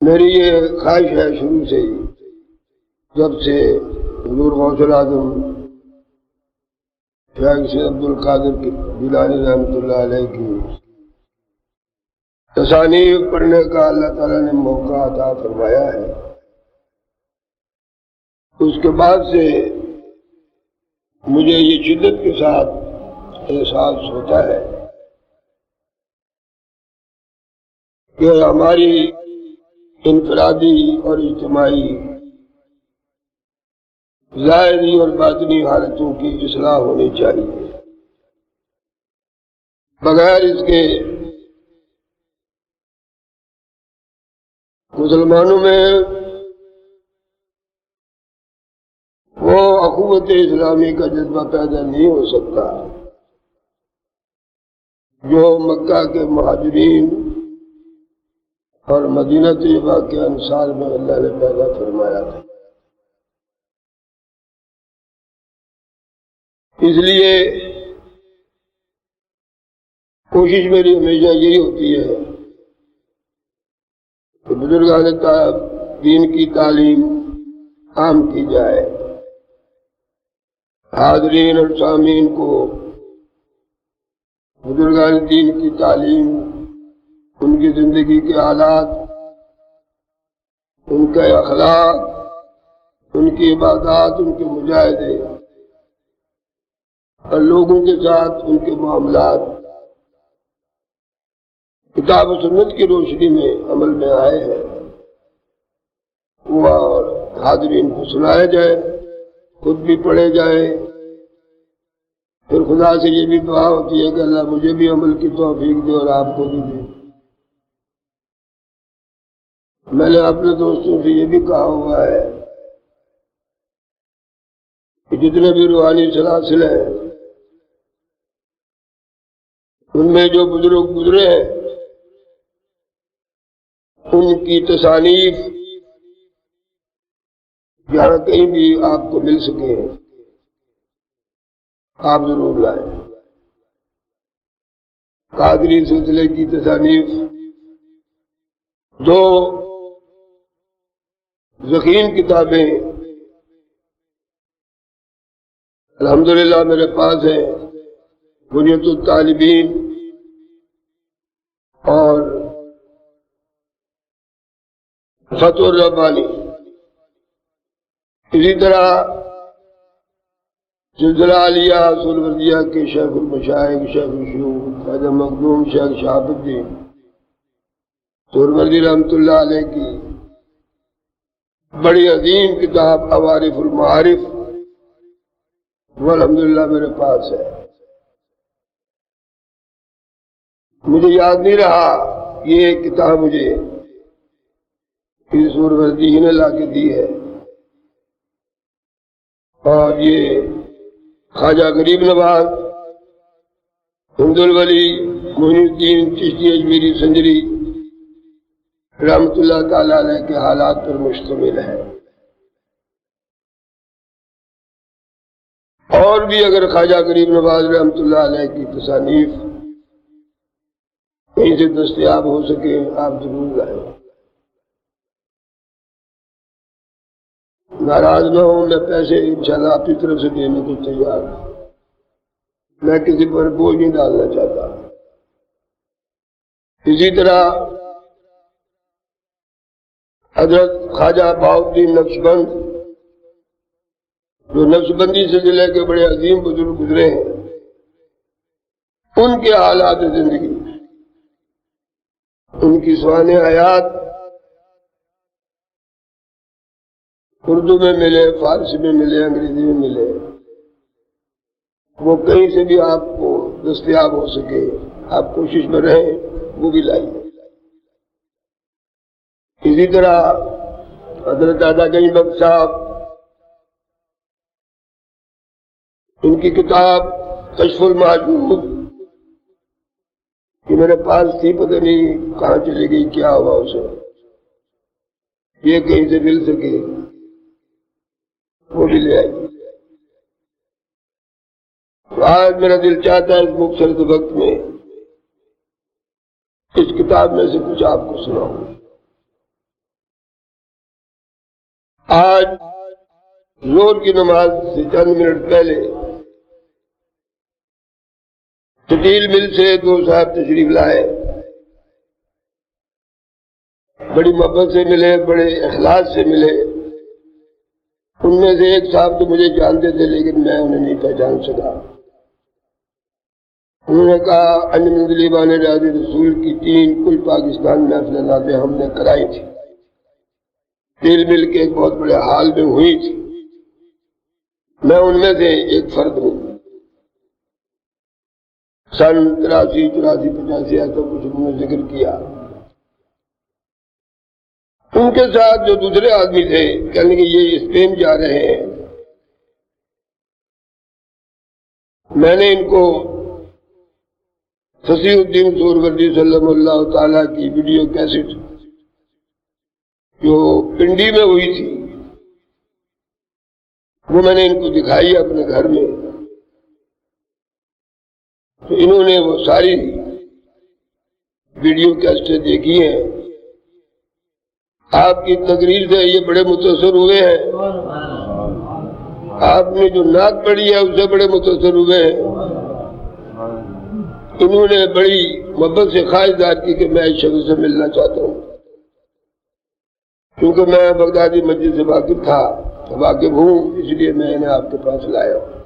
میری یہ خواہش ہے شروع سے ہی، جب سے حضور غوث الاعظم شیخ سید عبد القادر جیلانی رحمۃ اللہ علیہ کی تصانیف پڑھنے کا اللہ تعالیٰ نے موقع عطا فرمایا ہے، اس کے بعد سے مجھے یہ شدت کے ساتھ احساس ہوتا ہے کہ ہماری انفرادی اور اجتماعی ظاہری اور باطنی حالتوں کی اصلاح ہونی چاہیے۔ بغیر اس کے مسلمانوں میں وہ اخوت اسلامی کا جذبہ پیدا نہیں ہو سکتا جو مکہ کے مہاجرین اور مدینہ طیبہ کے انصار میں اللہ نے پیدا فرمایا تھا۔ اس لیے کوشش میری ہمیشہ یہی ہوتی ہے کہ بزرگان دین کی تعلیم عام کی جائے، حاضرین اور سامعین کو بزرگان دین کی تعلیم، ان کی زندگی کے حالات، ان کے اخلاق، ان کی عبادات، ان کے مجاہدے اور لوگوں کے ساتھ ان کے معاملات کتاب و سنت کی روشنی میں عمل میں آئے ہیں، وہ حاضرین کو سنایا جائے، خود بھی پڑھے جائے۔ پھر خدا سے یہ بھی دعا ہوتی ہے کہ اللہ مجھے بھی عمل کی توفیق دے اور آپ کو بھی دے۔ میں نے اپنے دوستوں سے یہ بھی کہا ہوا ہے کہ جتنے بھی روحانی سلاسل ہیں ان میں جو بزرگ گزرے ہیں ان کی تصانیف جہاں کہیں بھی آپ کو مل سکے آپ ضرور لائیں۔ قادری سلسلے کی تصانیف دو ضخیم کتابیں الحمدللہ میرے پاس ہیں، بنیت الطالبین اور فتح الربانی۔ اسی طرح سلسلہ عالیہ سہروردیہ کے شیخ المشائخ شیخ الشیوخ خواجہ مخدوم شیخ شہاب الدین سہروردی رحمۃ اللہ علیہ کی بڑی عظیم کتاب عوارف المعارف وہ الحمدللہ میرے پاس ہے۔ مجھے یاد نہیں رہا یہ کتاب مجھے سہروردی ہی نے لا کے دی ہے، اور یہ خواجہ غریب نواز حمد الولی معین الدین چشتی اجمیری سنجری رحمۃ اللہ تعالی علیہ کے حالات پر مشتمل ہے۔ اور بھی اگر خواجہ غریب نواز رحمۃ اللہ علیہ کی تصانیف کہیں سے دستیاب ہو سکے آپ ضرور لائیں۔ ناراض نہ ہوں، میں پیسے انشاءاللہ آپ کی طرف سے دینے کو تیار ہوں، میں کسی پر بوجھ نہیں ڈالنا چاہتا۔ اسی طرح حضرت خواجہ بہاؤالدین نقشبند جو نقشبندی سلسلے کے بڑے عظیم بزرگ گزرے ہیں، ان کے حالات زندگی، ان کی سوانح حیات اردو میں ملے، فارسی میں ملے، انگریزی میں ملے، وہ کہیں سے بھی آپ کو دستیاب ہو سکے آپ کوشش میں رہیں وہ بھی لائیے۔ اسی طرح حضرت دادا گنج بخش صاحب، ان کی کتاب کشف المحجوب کہ میرے پاس تھی، پتہ نہیں کہاں چلی گئی، کیا ہوا اسے، یہ کہیں سے مل سکے وہ بھی لے آئیے۔ تو آج میرا دل چاہتا ہے اس مختصر وقت میں اس کتاب میں سے کچھ آپ کو سناؤں۔ آج زور کی نماز سے چند منٹ پہلے سٹیل مل سے دو صاحب تشریف لائے، بڑی محبت سے ملے، بڑے اخلاص سے ملے۔ ان میں سے ایک صاحب تو مجھے جانتے تھے لیکن میں انہیں نہیں پہچان سکا۔ انہوں نے کہا انجمن بان راز رسول کی 3 کل پاکستان محفلیں ہم نے کرائی تھی، تیل مل کے ایک بہت بڑے حال میں ہوئی تھی، میں ان میں سے ایک فرد ہوں۔ سن 83 84 85 ایسا کچھ انہوں نے ذکر کیا۔ ان کے ساتھ جو دوسرے آدمی تھے کہنے کہ یہ اسپین جا رہے ہیں، میں نے ان کو فصیح الدین سہروردی صلی اللہ تعالیٰ کی ویڈیو کیسٹ جو پنڈی میں ہوئی تھی وہ میں نے ان کو دکھائی اپنے گھر میں، تو انہوں نے وہ ساری ویڈیو کیسٹیں دیکھی ہیں۔ آپ کی تقریر سے یہ بڑے متاثر ہوئے ہیں، آپ نے جو نعت پڑھی ہے اس سے بڑے متاثر ہوئے ہیں۔ انہوں نے بڑی محبت سے خواہشات کی کہ میں اس شخص سے ملنا چاہتا ہوں، کیونکہ میں بغدادی مسجد سے واقف تھا، واقف ہوں، اس لیے میں انہیں آپ کے پاس لایا ہوں۔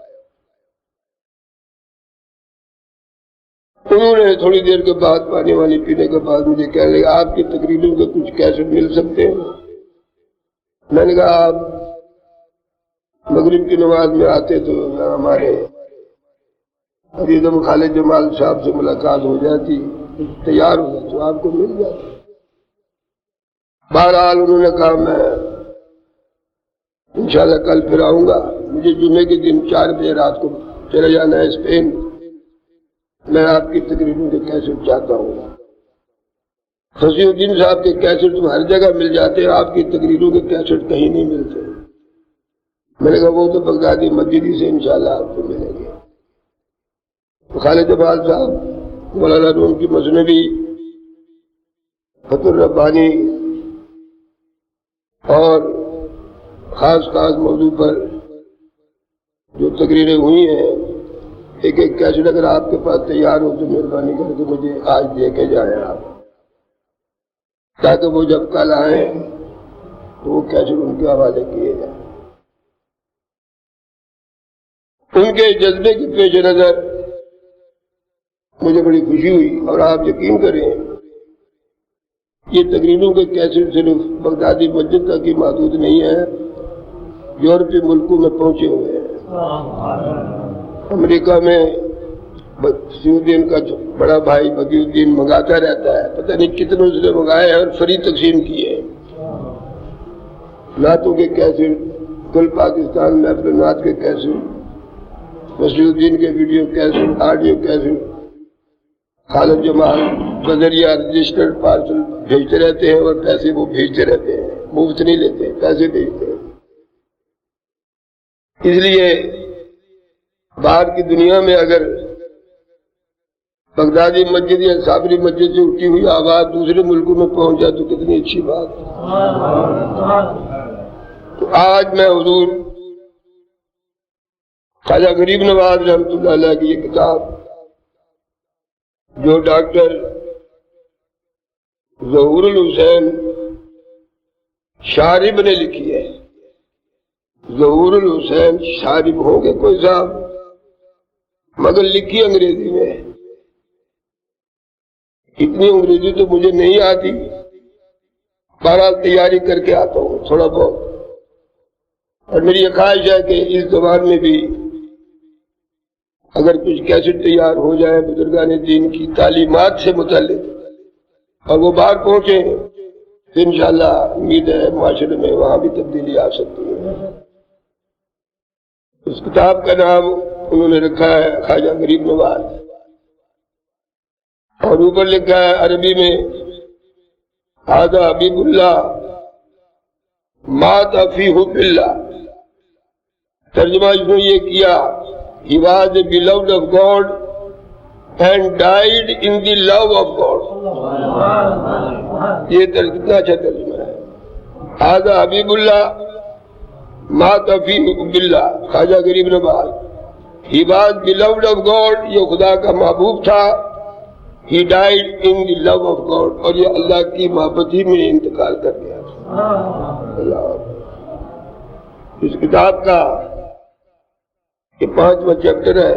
انہوں نے تھوڑی دیر کے بعد پانی وانی پینے کے بعد مجھے کہنے لگا آپ کی تقریروں کے کچھ کیسٹ مل سکتے ہیں؟ میں نے کہا آپ مغرب کی نماز میں آتے تو ہمارے عزیزم خالد جمال صاحب سے ملاقات ہو جاتی، تیار ہو تو آپ کو مل جاتی۔ بہرحال انہوں نے کہا میں انشاءاللہ کل پھر آؤں گا، مجھے جمعے کے دن 4 بجے رات کو چلا جانا ہے اسپین، میں آپ کی تقریروں کے کیسٹ چاہتا ہوں۔ فصیح الدین صاحب کے کیسٹ تو ہر جگہ مل جاتے ہیں، آپ کی تقریروں کے کیسٹ کہیں نہیں ملتے۔ میں نے کہا وہ تو بغدادی مسجد سے انشاءاللہ آپ کو ملیں گے۔ خالد جمال صاحب مولانا روم کی مثنوی، فتح الربانی اور خاص موضوع پر جو تقریریں ہوئی ہیں، ایک ایک کیسٹ اگر آپ کے پاس تیار ہو تو مہربانی کر کے مجھے آج دے کے جائیں آپ، تاکہ وہ جب کل آئیں تو وہ کیسٹ ان کے حوالے کیے جائیں۔ ان کے جذبے کے پیش نظر مجھے بڑی خوشی ہوئی، اور آپ یقین کریں یہ تقریروں کے کیسٹ صرف بغدادی مسجد تک ہی محدود نہیں ہے، یورپی ملکوں میں پہنچے ہوئے ہیں۔ امریکہ میں فصیح الدین کا بڑا بھائی بدی الدین منگاتا رہتا ہے، پتہ نہیں کتنے اس نے منگائے ہیں اور فری تقسیم کیے ہیں۔ نعتوں کے کیسٹ، کل پاکستان محفل نعت کے کیسٹ، فصیح الدین کے ویڈیو کیسٹ، آڈیو کیسٹ، خالد جمال بذریعہ رجسٹرڈ پارسل بھیجتے رہتے ہیں، اور پیسے وہ بھیجتے رہتے ہیں، مفت نہیں لیتے، پیسے بھیجتے ہیں۔ اس لیے باہر کی دنیا میں اگر بغدادی مسجد یا صابری مسجد سے اٹھی ہوئی آواز دوسرے ملکوں میں پہنچ جائے تو کتنی اچھی بات ہے۔ تو آج میں حضور خواجہ غریب نواز رحمۃ اللہ علیہ کی یہ کتاب جو ڈاکٹر ظہور الحسین شارب نے لکھی ہے، ظہور الحسین شارب ہوں گے کوئی صاحب، مگر لکھی انگریزی میں، اتنی انگریزی تو مجھے نہیں آتی، بہرحال تیاری کر کے آتا ہوں تھوڑا بہت، اور میری یہ خواہش ہے کہ اس زبان میں بھی اگر کچھ کیسٹ تیار ہو جائے بزرگان دین کی تعلیمات سے متعلق اور وہ باہر پہنچے تو انشاءاللہ امید ہے معاشرے میں وہاں بھی تبدیلی آ سکتی ہے۔ اس کتاب کا نام انہوں نے رکھا ہے خواجہ غریب نواز، اور اوپر لکھا ہے عربی میں ھذا حبیب اللہ مات فی حب اللہ، ترجمہ اس نے یہ کیا He was the beloved of God and died in the love of God۔ یہ کتنا اچھا ترجمہ ہے۔ ھذا حبیب اللہ، مات فی حب اللہ خواجہ غریب نواز. He was beloved of God, یہ خدا کا محبوب تھا. He died in the love of God, اور یہ اللہ کی محبت ہی میں انتقال کر گیا. اللہ اس کتاب کا یہ 5واں چیپٹر ہے.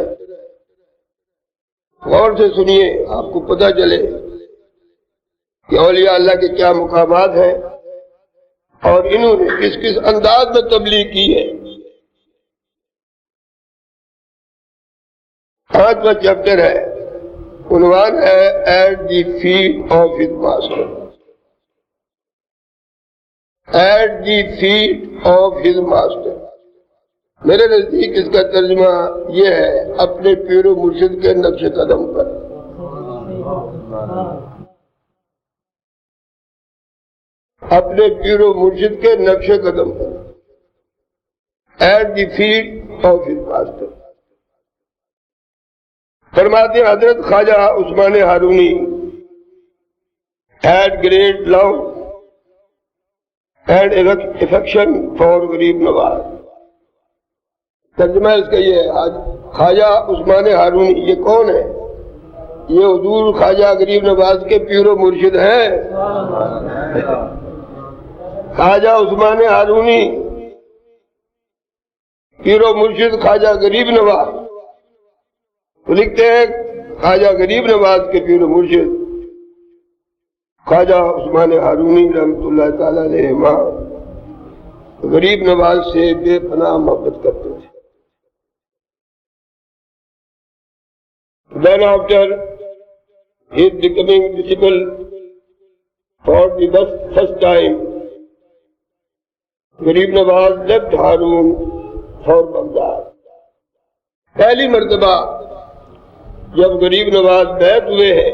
غور سے سنیے, آپ کو پتہ چلے کہ اولیاء اللہ کے کیا مقامات ہیں اور انہوں نے کس کس انداز میں تبلیغ کی ہے. 5واں چیپٹر ہے, عنوان ہے at the feet of his master. At the feet of his master. میرے نزدیک اس کا ترجمہ یہ ہے, اپنے پیر و مرشد کے نقش قدم پر. اپنے پیر و مرشد کے نقش قدم پر. At the feet of his master. فرماتے ہیں حضرت خواجہ عثمان Harooni had great love and affection for غریب نواز. ترجمہ اس کا یہ ہے, خواجہ عثمان ہارونی یہ کون ہے؟ یہ حضور خواجہ غریب نواز کے پیر و مرشد ہیں. خواجہ عثمان ہارونی پیر و مرشد خواجہ غریب نواز. لکھتے ہیں خواجہ غریب نواز کے پیر و مرشد خواجہ عثمان ہارونی رحمۃ اللہ تعالی علیہ غریب نواز سے بے پناہ محبت کرتے تھے. Then after his becoming visible for the first time, غریب نواز left ہارون for بغداد. پہلی مرتبہ جب غریب نواز بیعت ہوئے ہیں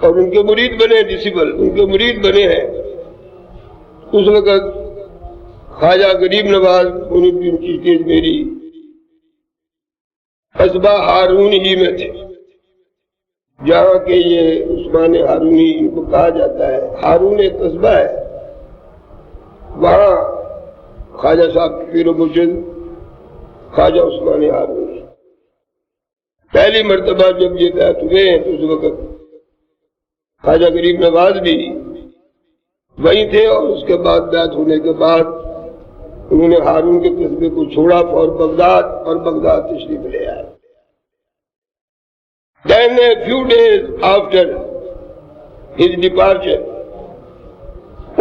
اور ان کے مرید بنے, ڈسیبل ان کے مرید بنے ہیں, اس وقت خواجہ غریب نواز معین الدین چشتی اجمیری قصبہ ہارون ہی میں تھے, جہاں کہ یہ عثمان ہارونی ان کو کہا جاتا ہے. ہارون ایک قصبہ ہے, وہاں خواجہ صاحب کے پیر و مرشد خواجہ عثمان ہارونی. پہلی مرتبہ جب یہ بیعت ہوئے ہیں تو اس وقت خواجہ غریب نواز بھی وہیں تھے, اور اس کے بعد بیعت ہونے کے بعد انہوں نے ہارون کے قصبے کو چھوڑا اور بغداد اور بغداد تشریف لے آئے. Then a few days after his departure,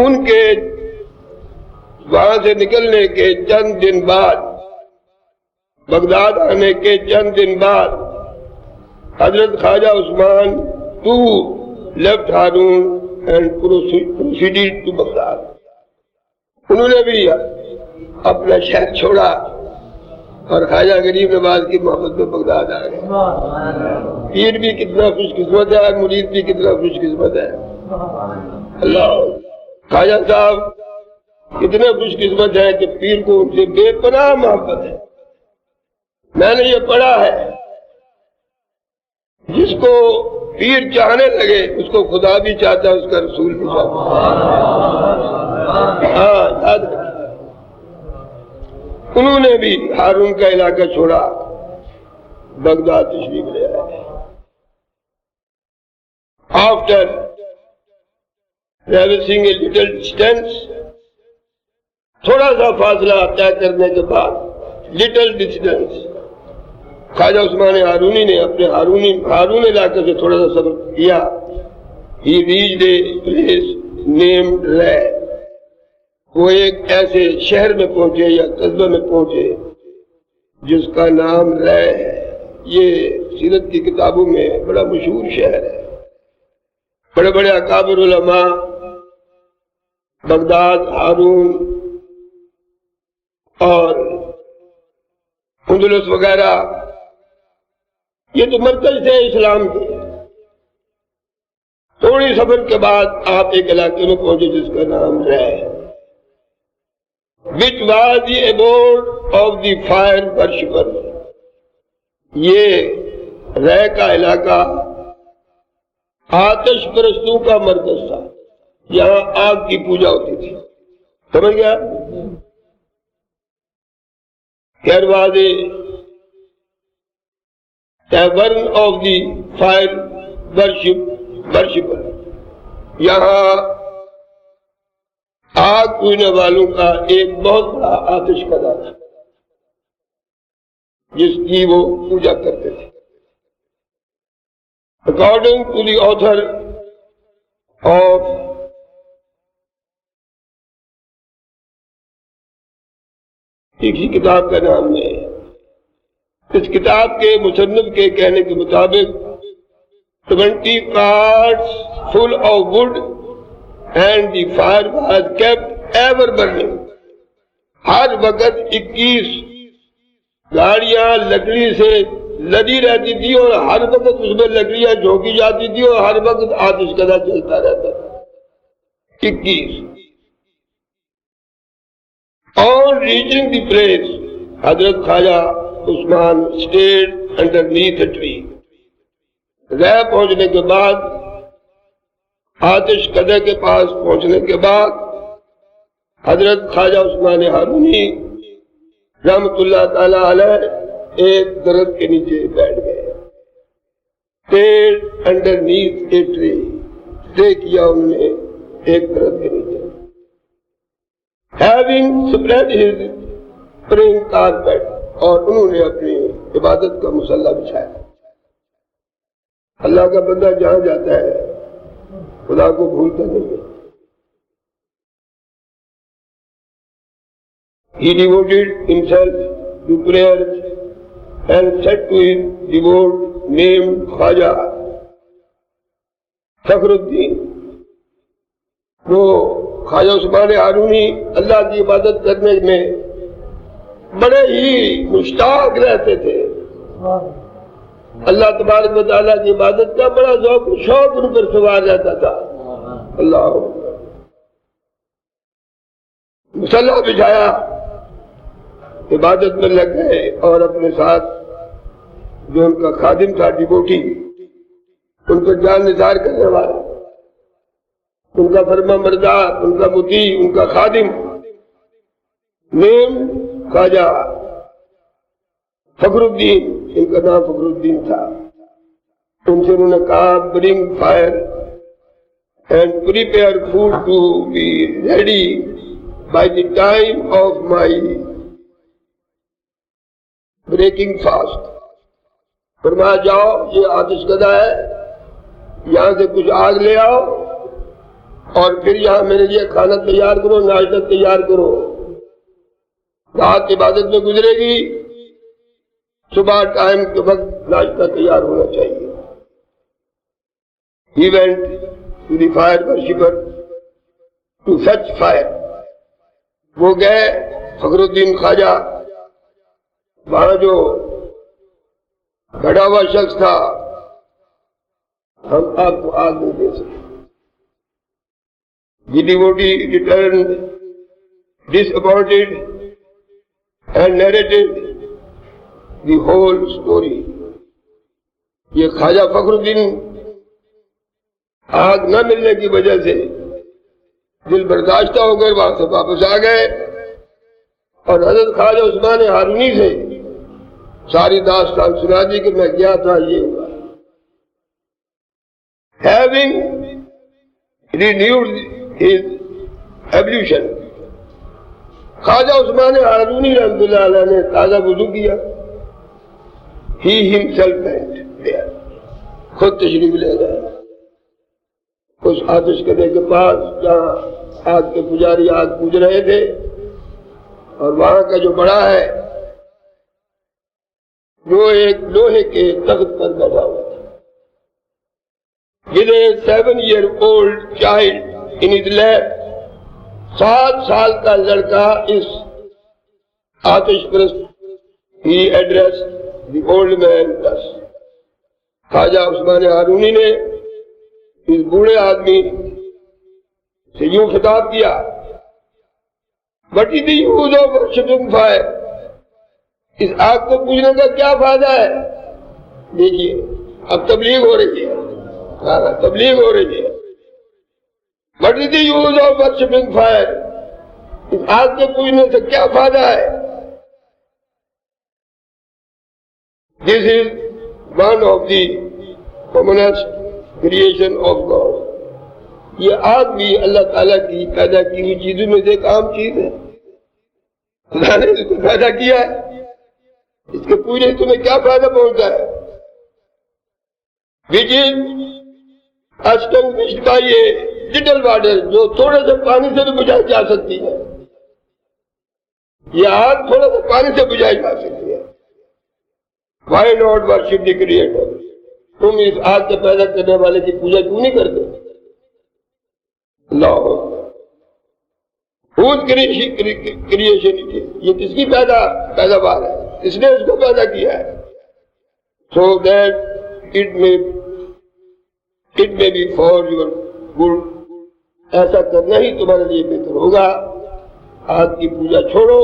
ان کے وہاں سے نکلنے کے چند دن بعد, بغداد آنے کے چند دن بعد, حضرت خواجہ عثمان too left Harun and proceeded to Baghdad. انہوں نے بھی اپنا شہر چھوڑا اور خواجہ غریب نواز کی محبت میں بغداد آ گئے. پیر بھی کتنا خوش قسمت ہے, مرید بھی کتنا خوش قسمت ہے. اللہ خواجہ صاحب کتنے خوش قسمت ہے کہ پیر کو ان سے بے پناہ محبت ہے. میں نے یہ پڑھا ہے, جس کو پیر چاہنے لگے اس کو خدا بھی چاہتا ہے, اس کا رسول بھی چاہتا ہے. ہاں یاد رکھیں, انہوں نے بھی ہارون کا علاقہ چھوڑا, بغداد تشریف لے آئے. After traversing a little distance, تھوڑا سا فاصلہ طے کرنے کے بعد, little distance, خواجہ عثمان ہارونی نے اپنے ہارون علاقے سے تھوڑا سا سفر کیا. He reached a place named Ray. وہ ایک ایسے شہر میں پہنچے یا قصبے میں پہنچے جس کا نام رے ہے. یہ سیرت کی کتابوں میں بڑا مشہور شہر ہے. بڑے بڑے اکابر علماء بغداد, ہارون اور اندلس وغیرہ یہ تو مرکز تھے اسلام کے. تھوڑی سفر کے بعد آپ ایک علاقے میں پہنچے جس کا نام ہے which was the abode of the fire worshipper. یہ رے کا علاقہ آتش پرستوں کا مرکز تھا, یہاں آگ کی پوجا ہوتی تھی. سمجھ گیا؟ There was a burn of the fire worshipper. یہاں آگ پوجنے والوں کا ایک بہت بڑا آتش کدا تھا جس کی وہ پوجا کرتے تھے. According to the author of کسی کتاب کا نام ہے، اس کتاب کے مصنف کے کہنے کے مطابق 20 carts full of wood and the fire was kept ever burning. ہر وقت 21 گاڑیاں لکڑی سے لدی رہتی تھی اور ہر وقت اس میں لکڑیاں جھونکی جاتی تھی اور ہر وقت آتش کدا چلتا رہتا تھا. 21. On reaching the place, حضرت خواجہ عثمان stayed underneath a tree. رہ پہنچنے کے بعد، آتش کدے کے پاس پہنچنے کے بعد، حضرت خواجہ عثمان ہارونی رحمت اللہ تعالی علیہ ایک درخت کے نیچے بیٹھ گئے. Stayed underneath a tree. Stay کیا انہوں نے ایک درخت کے نیچے. Having spread his praying carpet. اور انہوں نے اپنی عبادت کا مصلی بچھایا. اللہ کا بندہ جہاں جاتا ہے خدا کو بھولتا نہیں ہے. He devoted himself to prayer and said to his devout named Khwaja Fakhruddin. وہ خواجہ عثمان ہارونی اللہ کی عبادت کرنے میں بڑے ہی مشتاق رہتے تھے. اللہ تبارک و تعالیٰ کی عبادت کا بڑا ذوق و شوق ان پر سوار رہتا تھا. اللہ مصلی بچھایا، عبادت میں لگ گئے اور اپنے ساتھ جو ان کا خادم تھا ڈیوٹی، ان پر جان نثار کرنے والا، ان کا فرما بردار، ان کا مطیع، ان کا خادم، نیم خواجہ فخر الدین، ان کا نام فخر الدین تھا. ان سے انہوں نے کہا bring fire and prepare food to be ready by the time of my breaking fast. فرمایا جاؤ یہ آتش کدا ہے، یہاں سے کچھ آگ لے آؤ اور پھر یہاں میرے لیے کھانا تیار کرو، ناشتہ تیار کرو. رات عبادت میں گزرے گی، صبح ٹائم کے وقت ناشتہ تیار ہونا چاہیے. He went to the fire worshipper to fetch fire. وہ گئے فخر الدین خواجہ، وہاں جو کھڑا ہوا شخص تھا، ہم آپ کو آگ نہیں دے سکتے. The devotee returned disappointed and narrated the whole story. یہ خواجہ فخر الدین آگ نہ ملنے کی وجہ سے دل برداشتہ ہو کر وہاں سے واپس آ گئے اور حضرت خواجہ عثمان ہارونی سے ساری داستان سنا دی کہ میں گیا تھا، یہ ہوا. Having renewed his ablution, خواجہ عثمان ہارونی رحمۃ اللہ علیہ نے تازہ وضو کیا. He himself went there. خود تشریف لے گئے اس آتش کدے کے پاس جہاں آگ کے پجاری آگ پوج رہے تھے، اور وہاں کا جو بڑا ہے جو ایک لوہے کے تخت پر بیٹھا ہوا تھا. With a 7-year-old child in his lap. 7 سال کا لڑکا اس آتش پرست. He addressed the old man thus. خواجہ عثمان ہارونی نے اس بوڑھے آدمی سے یوں خطاب کیا، What is the use of worshipping fire? اس آگ کو پوجنے کا کیا فائدہ ہے؟ دیکھیے اب تبلیغ ہو رہی ہے، تبلیغ ہو رہی ہے. What is the use of worshipping fire? اس آگ کے پوجنے سے کیا فائدہ ہے؟ This is one of the commonest creation of God. یہ آگ بھی اللہ تعالیٰ کی پیدا کی ہوئی چیزوں میں سے ایک عام چیز ہے. خدا نے اس کو پیدا کیا ہے، اس کے پوجنے سے تمہیں کیا فائدہ پہنچتا ہے؟ which is extinguished by a little water، جو تھوڑے سے پانی سے بھی بجھائی جا سکتی ہے. یہ آگ تھوڑا سا پانی سے بجھائی جا سکتی ہے. Why not worship the Creator؟ تم اس آگ کے پیدا کرنے والے کی پوجا کیوں نہیں کرتے؟ اللہ خود کریشن، یہ کس کی پیداوار ہے؟ اس نے اس کو پیدا کیا ہے. So that it may be for your good. ایسا کرنا ہی تمہارے لیے بہتر ہوگا. آگ کی پوجا چھوڑو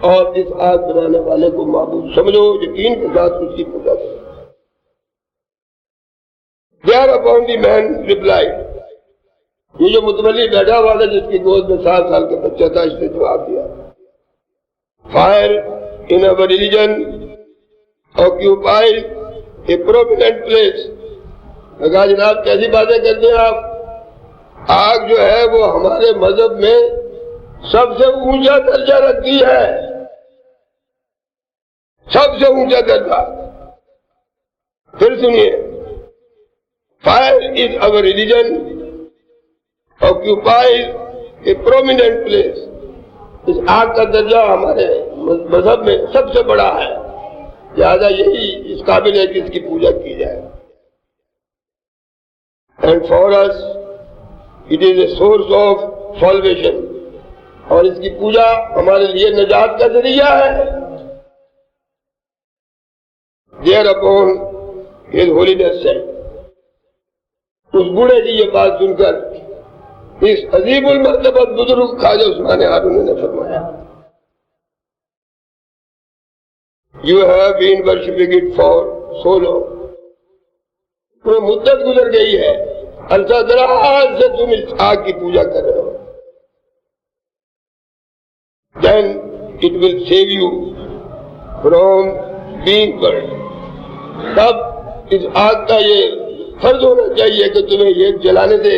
اور اس آگ بنانے والے کو معبود سمجھو، یقین کے ساتھ اس کی پوجا کرو. Thereupon the man replied، یہ جو متولی بیٹھا ہوا تھا جس کی گود میں 7 سال کا بچہ تھا، اس نے جواب دیا، Fire in our religion occupies a prominent place. میں کہا جناب کیسی باتیں کرتے ہیں آپ؟ آگ جو ہے وہ ہمارے مذہب میں سب سے اونچا درجہ رکھتی ہے، سب سے اونچا درجہ. پھر سنیے، Fire is our religion occupies a prominent place. اس آگ کا درجہ ہمارے مذہب میں سب سے بڑا ہے، لہذا یہی اس قابل ہے کہ اس کی پوجا کی جائے. And for us it is a source of salvation، اور اس کی پوجا ہمارے لیے نجات کا ذریعہ ہے. Thereupon His Holiness said، اس بوڑھے کی یہ بات سن کر اس عظیم المرتبہ بزرگ خواجہ عثمان ہارونی نے فرمایا، You have been worshipping it for so long، وہ مدت گزر گئی ہے، عرصہ دراز سے تم اس آگ کی پوجا کر رہے ہو. Then it will save you from being burned. تب اس آگ کا یہ فرض ہونا چاہیے کہ تمہیں یہ جلانے سے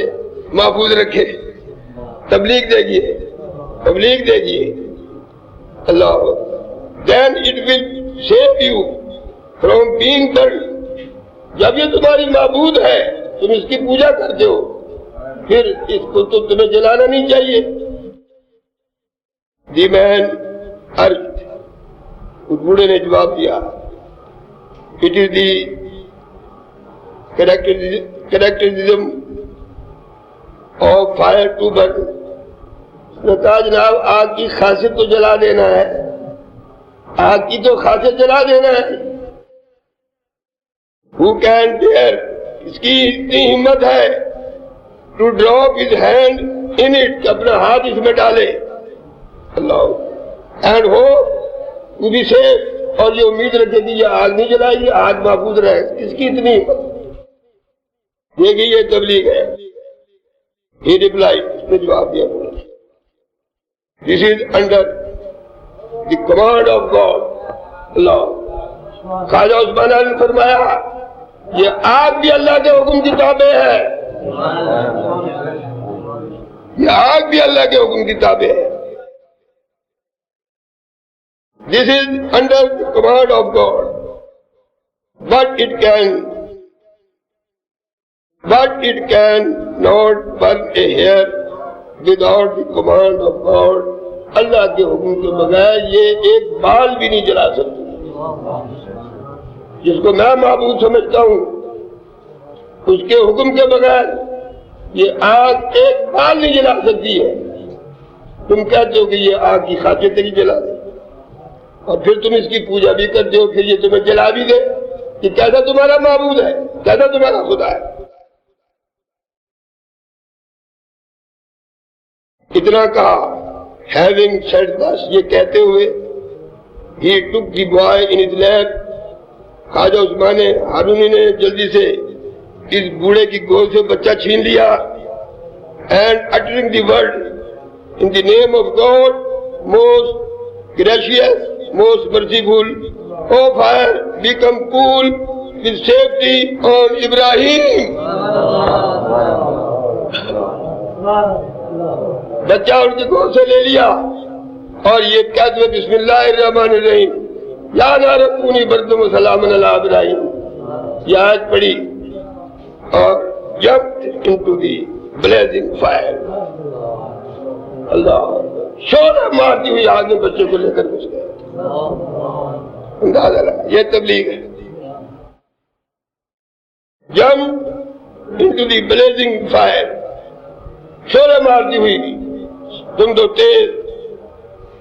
محفوظ رکھے. تبلیغ دے گی اللہ. Then it will save you from being burned. جب یہ تمہاری معبود ہے، تم اس کی پوجا کرتے ہو، پھر اس کو تو تمہیں جلانا نہیں چاہیے. The man urged، اس بوڑھے نے جواب دیا، It is the characterism of fire to burn. نے کہا جناب آگ کی خاصیت تو جلا دینا ہے، آگ کی تو خاصیت جلا دینا ہے. Who can dare، اس کی اتنی ہمت ہے to drop his hand in it، اپنا ہاتھ اس میں ڈالے. اللہ and hope to be safe، اور یہ امید رکھے کہ یہ آگ نہیں جلائے گی، آگ محفوظ رہے. اس کی اتنی ہمت، دیکھیے یہ تبلیغ ہے. He replied، اس نے جواب دیا، This is under the command of God. اللہ خواجہ عثمان نے فرمایا یہ آگ بھی اللہ کے حکم کی تابع ہے، یہ آگ بھی اللہ کے حکم کی تابع ہے. This is under the command of God, but it can not burn a hair without the command of God. اللہ کے حکم کے بغیر یہ ایک بال بھی نہیں جلا سکتی. جس کو میں معبود سمجھتا ہوں، اس کے حکم کے بغیر یہ آگ ایک بال نہیں جلا سکتی ہے. تم کہتے ہو کہ یہ آگ کی خاطر تیری جلا دے، اور پھر تم اس کی پوجا بھی کرتے ہو، پھر یہ تمہیں جلا بھی دے. کہ کیسا تمہارا معبود ہے، کیسا تمہارا خدا ہے. اتنا کہا، having said thus، یہ کہتے ہوئے he took the boy in his lap، خواجہ عثمان ہارونی نے جلدی سے اس بوڑھے کی گود سے بچہ چھین لیا. and uttering the word in the name of God most gracious most merciful, O fire become cool with safety on Ibrahim. بچہ ان کی گود سے لے لیا اور یہ کہتے ہوئے بسم اللہ الرحمن الرحیم یا نار کونی بردم و سلام علی ابراہیم یہ آیت پڑھی اور jumped into the blazing fire. اللہ شعلہ مارتی ہوئی آگ میں بچے کو لے کر گھس گئے. اندازہ لگا یہ تبلیغ ہے. Jumped into the blazing fire. شعلہ مارتی ہوئی تم تو تیز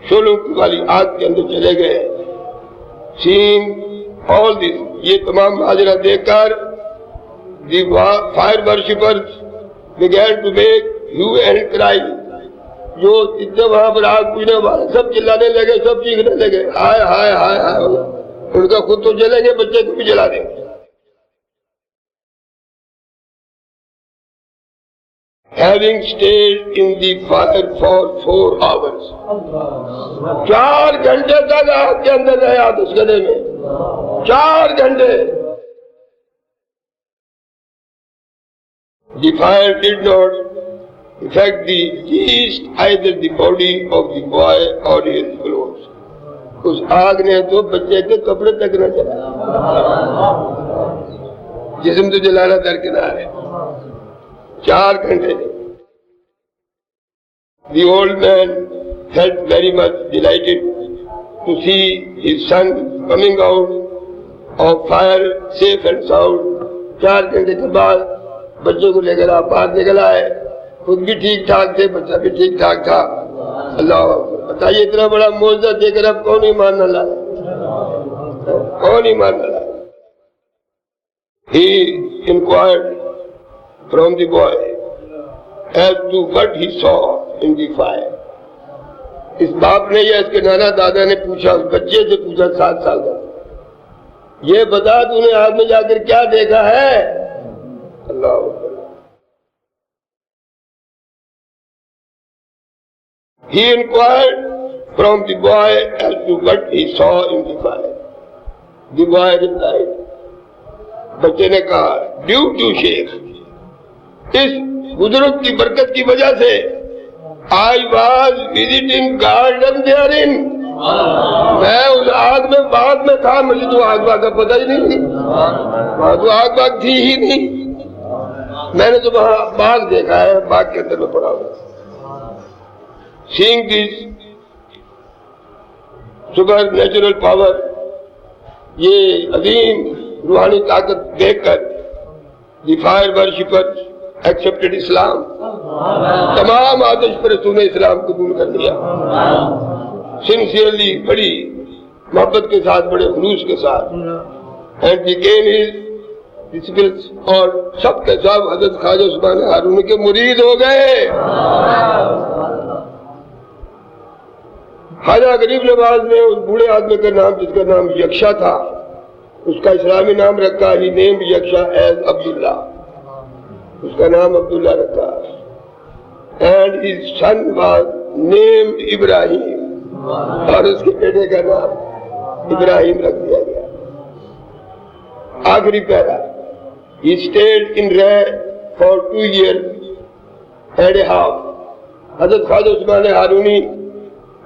شعلوں والی آگ کے اندر چلے گئے. Seeing all this, یہ تمام ماجرا دیکھ کر the fire worshippers began to make hue and cry. جو اتنے وہاں پر آگ پینے والے سب چلانے لگے, سب چیخنے لگے, ہائے ہائے ہائے ہائے. ان کا خود تو جلیں گے, بچے کو بھی جلا دیں گے. Having stayed in the fire for 4 hours. 4 گھنٹے تک آگ کے اندر رہے آتش گدے میں. 4 گھنٹے. The fire did not affect the least either the body of the boy or his clothes. اس آگ نے تو بچے کے کپڑے تک نہ جلایا, جسم تو جلانا درکنار ہے. 4 گھنٹے. The old man felt very much delighted to see his son coming out of fire safe and sound. 4 گھنٹے کے بعد بچے کو لے کر آپ باہر نکل آئے. خود بھی ٹھیک ٹھاک تھے, بچہ بھی ٹھیک ٹھاک تھا. اللہ بتائیے اتنا بڑا معجزہ دے کر اب کون ایمان نہ لائے, کون ایمان نہ لائے. He inquired from the boy as to what he saw in the fire. اس باپ نے یا اس کے نانا دادا نے پوچھا, اس بچے سے پوچھا 7 سال کا, یہ بتا تو نے آگ میں جا کر کیا دیکھا ہے. اللہ He inquired from the boy as to what he saw in the fire. The boy replied. بچے نے کہا, due to Sheikh, اس بزرگ کی برکت کی وجہ سے I was visiting garden therein. میں اس آگ میں باغ میں تھا, مجھے تو آگ باغ کا پتہ ہی نہیں, وہاں تو آگ باغ تھی ہی نہیں. میں نے تو وہاں باغ دیکھا ہے, باغ کے اندر میں پڑا ہوں. Seeing this supernatural power, یہ عظیم روحانی طاقت دیکھ کر the fire worshippers accepted Islam. تمام آتش پرستوں نے اسلام قبول کر لیا. Sincerely, بڑی محبت کے ساتھ, بڑے خلوص کے ساتھ. And became his disciples, اور سب کے سب حضرت خواجہ عثمان ہارونی کے مرید ہو گئے. خواجہ غریب نواز نے اس بوڑھے آدمی کا نام, جس کا نام یکشا تھا, اس کا اسلامی نام رکھا. ہی نیم یکشا ایز عبداللہ, اس کا نام عبداللہ رکھا. And his son was named ابراہیم, اور اس کے بیٹے کا نام ابراہیم رکھ دیا گیا. آخری پیرا. He stayed in Ray for 2 years and a half. حضرت خواجہ عثمان ہارونی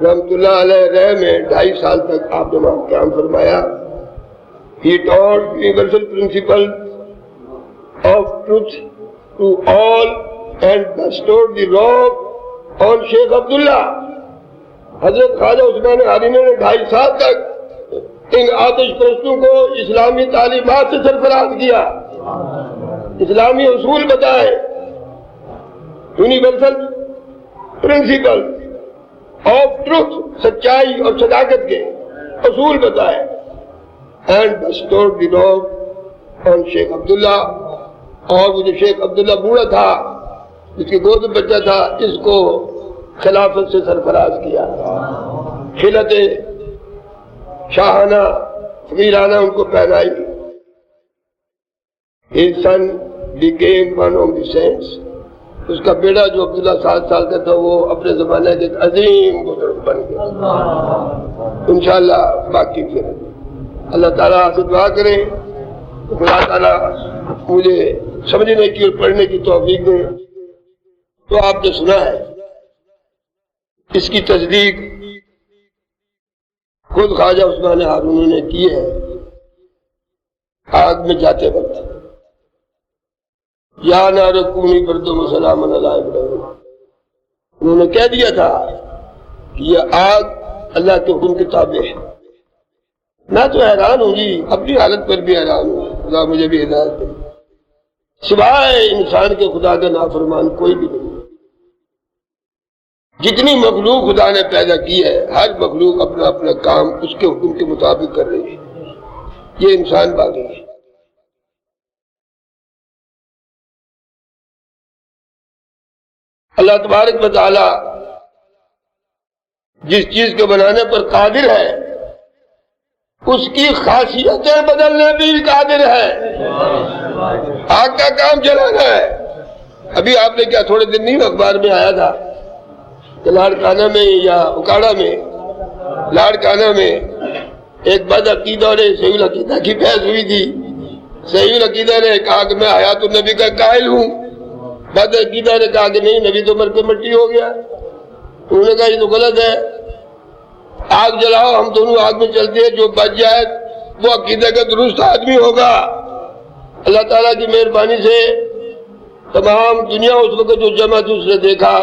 رحمت اللہ علیہ رہ میں 2.5 سال تک آپ نے وہاں قیام فرمایا. He taught universal principles of truth to all and bestowed the robe on Sheikh Abdullah. حضرت خواجہ عثمان ہارونی نے 2.5 سال تک ان آتش پرستوں کو اسلامی تعلیمات سے سرفراز کیا, اسلامی اصول بتائے, یونیورسل پرنسپل آف ٹروتھ, سچائی اور صداقت کے اصول بتائے. And bestowed the robe on Sheikh Abdullah, اور وہ جو شیخ عبداللہ بوڑھا تھا, جس کی گود میں بچہ تھا, اس کو خلافت سے سرفراز کیا. خلعت شاہانہ فقیرانہ ان کو پہنائی. His son became one of the saints. اس کا بیٹا جو عبداللہ 7 سال کا تھا, وہ اپنے زمانے کے عظیم بزرگ بن گیا. انشاءاللہ باقی پھر اللہ تعالیٰ سے دعا کریں خدا تعالیٰ مجھے سمجھنے کی اور پڑھنے کی توفیق دیں۔ تو آپ نے سنا ہے، اس کی تصدیق خود خواجہ عثمان ہارونی نے کی ہے آگ میں جاتے وقت، یا نار کونی بردم وسلام علی ابراہیم۔ انہوں نے کہہ دیا تھا کہ یہ آگ اللہ کے حکم کے تابع ہے۔ میں تو حیران ہوں جی، اپنی حالت پر بھی حیران ہوں، خدا مجھے بھی ہدایت دے، سوائے انسان کے خدا کا نافرمان کوئی بھی نہیں۔ جتنی مخلوق خدا نے پیدا کی ہے، ہر مخلوق اپنا اپنا کام اس کے حکم کے مطابق کر رہی ہے، یہ انسان باقی ہے۔ اللہ تبارک و تعالی جس چیز کے بنانے پر قادر ہے اس کی خاصیتیں بدلنے بھی قادر ہے۔ آگ کا کام چلانا ہے۔ ابھی آپ نے کیا تھوڑے دن نہیں اخبار میں آیا تھا کہ لاڑکانہ میں یا اکاڑا میں لاڑکانہ میں ایک بد عقیدہ اور صحیح العقیدہ کی بحث ہوئی تھی۔ صحیح العقیدہ نے کہا کہ میں حیات النبی کا قائل ہوں، بد عقیدہ نے کہا کہ نہیں، نبی تو مر کے مٹی ہو گیا۔ انہوں نے کہا یہ تو غلط ہے، آگ جلاؤ، ہم دونوں آگ میں چلتے ہیں، جو بچ جائے وہ عقیدہ کا درست آدمی ہوگا۔ اللہ تعالیٰ کی مہربانی سے تمام دنیا اس وقت جو جمع تھی، اس نے دیکھا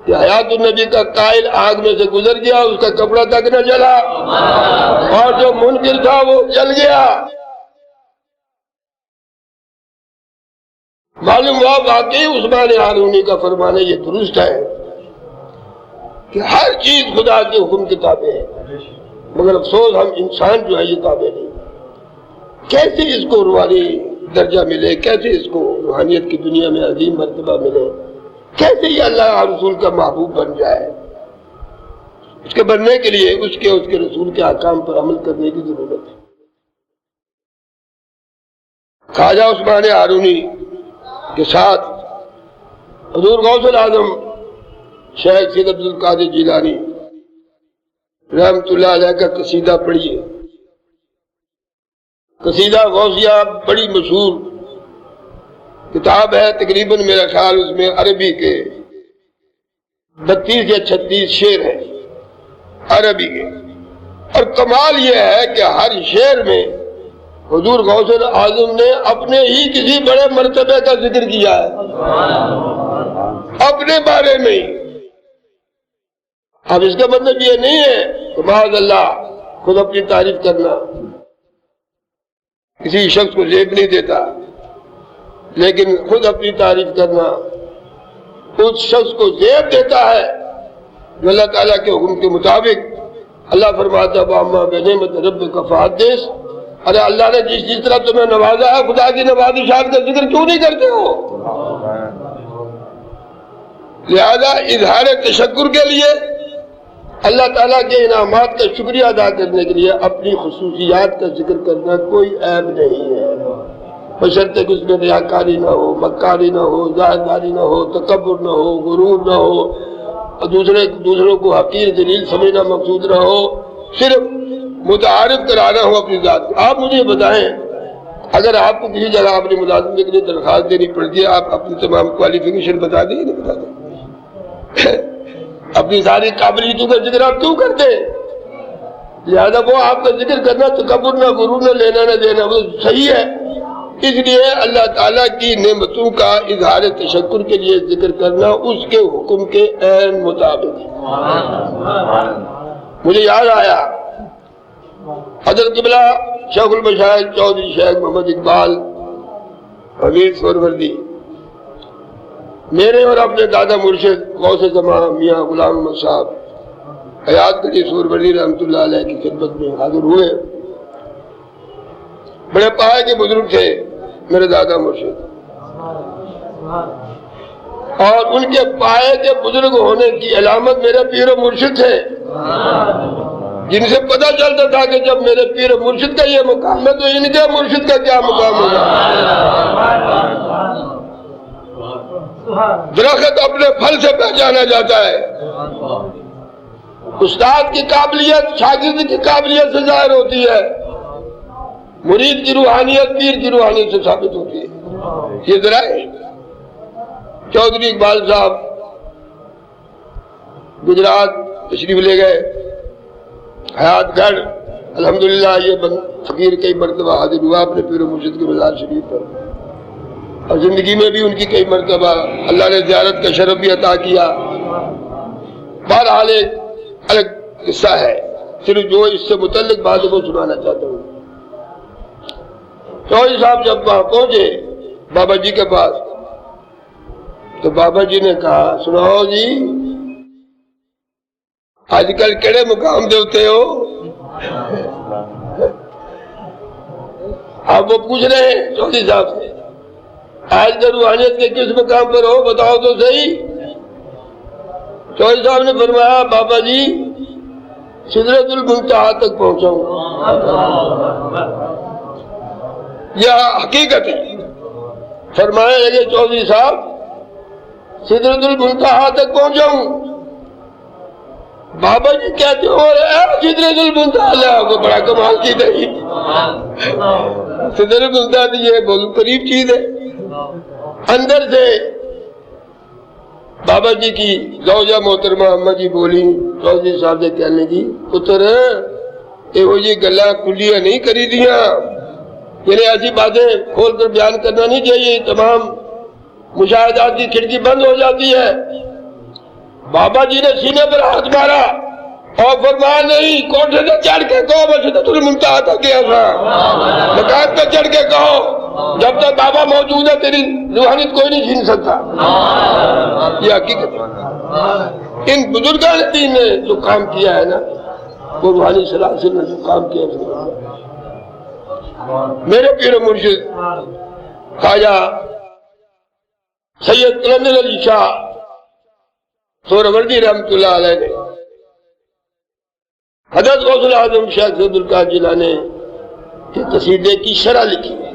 کہ حیات النبی کا قائل آگ میں سے گزر گیا، اس کا کپڑا تک نہ جلا، اور جو منکر تھا وہ جل گیا۔ معلوم ہوا واقعی عثمان ہارونی کا فرمانا یہ درست ہے کہ ہر چیز خدا کے حکم کے تابع ہے، مگر افسوس ہم انسان جو ہے یہ تابع نہیں۔ کیسے اس کو روحانی درجہ ملے، کیسے اس کو روحانیت کی دنیا میں عظیم مرتبہ ملے، کیسے یہ اللہ اور رسول کا محبوب بن جائے؟ اس کے بننے کے لیے اس کے رسول کے احکام پر عمل کرنے کی ضرورت ہے۔ خواجہ عثمان ہارونی کے ساتھ حضور غوث العظم شیخ سید عبد القادر جیلانی رحمت اللہ علیہ کا قصیدہ پڑھیے۔ قصیدہ غوثیہ بڑی مشہور کتاب ہے، تقریباً میرا خیال اس میں عربی کے 32 یا 36 شعر ہیں عربی کے، اور کمال یہ ہے کہ ہر شعر میں حضور غوث اعظم نے اپنے ہی کسی بڑے مرتبے کا ذکر کیا ہے، اپنے بارے میں ہی۔ اب اس کا مطلب یہ نہیں ہے کہ معاذ اللہ خود اپنی تعریف کرنا، کسی شخص کو زیب نہیں دیتا، لیکن خود اپنی تعریف کرنا اس شخص کو زیب دیتا ہے جو اللہ تعالیٰ کے حکم کے مطابق۔ اللہ فرماتا ہے وَأَمَّا بِنِعْمَتِ رَبِّكَ فَحَدِّثْ، ارے اللہ نے جس طرح تمہیں نوازا ہے، خدا کی نوازشات کا ذکر کیوں نہیں کرتے ہو؟ لہذا اظہار تشکر کے لیے، اللہ تعالیٰ کے انعامات کا شکریہ ادا کرنے کے لیے اپنی خصوصیات کا ذکر کرنا کوئی عیب نہیں ہے، بشرطے کہ اس میں ریاکاری نہ ہو، مکاری نہ ہو، ظاہرداری نہ ہو، تکبر نہ ہو، غرور نہ ہو، دوسروں کو حقیر ذلیل سمجھنا مقصود نہ ہو، صرف متعارف کرانا ہو اپنی ذات کو۔ آپ مجھے بتائیں، اگر آپ کو کسی جگہ اپنی ملازمت کے لیے درخواست دینی پڑتی ہے، آپ اپنی تمام کوالیفیکیشن بتا دیں یا نہیں بتا دیں؟ اپنی ساری قابلیتوں کا ذکر آپ کیوں کرتے ہیں؟ لہذا وہ آپ کا ذکر کرنا تکبر نہ غرور نہ لینا نہ دینا وہ صحیح ہے۔ اس لیے اللہ تعالیٰ کی نعمتوں کا اظہار تشکر کے لیے ذکر کرنا اس کے حکم کے عین مطابق ہے۔ مجھے یاد آیا حضرت قبلہ شیخ المشائخ چودھری شیخ محمد اقبال امیر سہروردی میرے اور اپنے دادا مرشد غوث زمان میاں غلام احمد صاحب حیات گڑھی سہروردی رحمت اللہ علیہ کی خدمت میں حاضر ہوئے۔ بڑے پائے کے بزرگ تھے میرے دادا مرشد، اور ان کے پائے کے بزرگ ہونے کی علامت میرے پیر و مرشد تھے، جن سے پتہ چلتا تھا کہ جب میرے پیر و مرشد کا یہ مقام ہے تو ان کے مرشد کا کیا مقام ہوگا۔ درخت اپنے پھل سے پہچانا جاتا ہے، استاد کی قابلیت شاگرد کی قابلیت سے ظاہر ہوتی ہے۔ مرید کی روحانیت پیر کی روحانیت سے ثابت ہوتی ہے. یہ ذرا ہے. چودھری اقبال صاحب گجرات تشریف لے گئے، حیات گڑھ. الحمدللہ یہ فقیر کئی مرتبہ حاضر ہوا اپنے پیر و مرشد کے مزار شریف پر، اور زندگی میں بھی ان کی کئی مرتبہ اللہ نے زیارت کا شرف بھی عطا کیا. بہرحال ایک الگ قصہ ہے، صرف جو اس سے متعلق باتوں کو سنانا چاہتا ہوں. چودھری صاحب جب وہاں پہنچے بابا جی کے پاس، تو بابا جی نے کہا سناؤ جی آج کل کیڑے مقام دیتے ہو؟ آپ وہ پوچھ رہے ہیں چودھری صاحب سے آج کل روحانیت کے کس مقام پر ہو بتاؤ تو صحیح. چودھری صاحب نے فرمایا بابا جی سدرت المنتہا تک پہنچا ہوں. یہ حقیقت ہے. فرمایا لگے چودھری صاحب سدرت المنتہا تک پہنچا ہوں. بابا جی کہتے ہو سدرت المنتہا کو بڑا کمال کی تھی. سدرت المنتہا یہ بہت قریب چیز ہے. اندر سے بابا جی کی زوجہ محترمہ اماں جی بولی چودھری صاحب سے کہنے کی پتر یہ گلا کلیاں نہیں کری دیا، یعنی ایسی باتیں کھول کر بیان کرنا نہیں چاہیے، تمام مشاہدات کی کھڑکی بند ہو جاتی ہے. بابا جی نے سینے پر ہاتھ مارا اور فرمایا نہیں، کوٹھے سے چڑھ کے کہو میں سدرت المنتہا تک گیا تھا. مکان پہ چڑھ کے کہو جب تک بابا موجود ہے تیری روحانیت کوئی نہیں چھین سکتا. یہ حقیقت ہے. ان بزرگان دین نے جو کام کیا ہے نا، وہ روحانی سلاسل نے جو کام کیا ہے. میرے پیر مرشد خواجہ سید قلندر علی شاہ سہروردی رحمۃ اللہ علیہ نے حضرت غوث الاعظم شیخ سید القادر جیلانی کی قصیدے کی شرح لکھی ہے.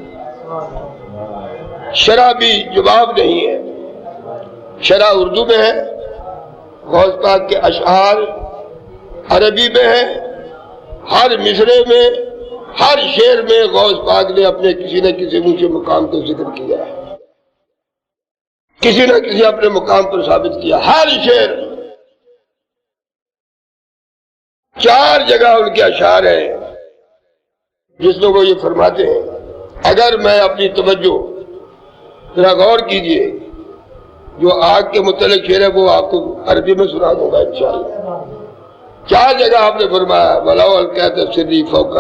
شرح بھی جواب نہیں ہے، شرح اردو میں ہے، غوث پاک کے اشعار عربی میں ہے. ہر مصرے میں ہر شعر میں غوث پاک نے اپنے کسی نہ کسی اونچے مقام کا ذکر کیا ہے، کسی نہ کسی اپنے مقام پر ثابت کیا. ہر شعر 4 جگہ ان کے اشعار ہیں جس میں وہ یہ فرماتے ہیں. اگر میں اپنی توجہ ذرا غور کیجئے، جو آگ کے متعلق شعر ہے وہ آپ کو عربی میں سنا دوں گا انشاءاللہ. 4 جگہ آپ نے فرمایا وَلَوْ أَلْقَيْتُ سِرِّي فَوْقَ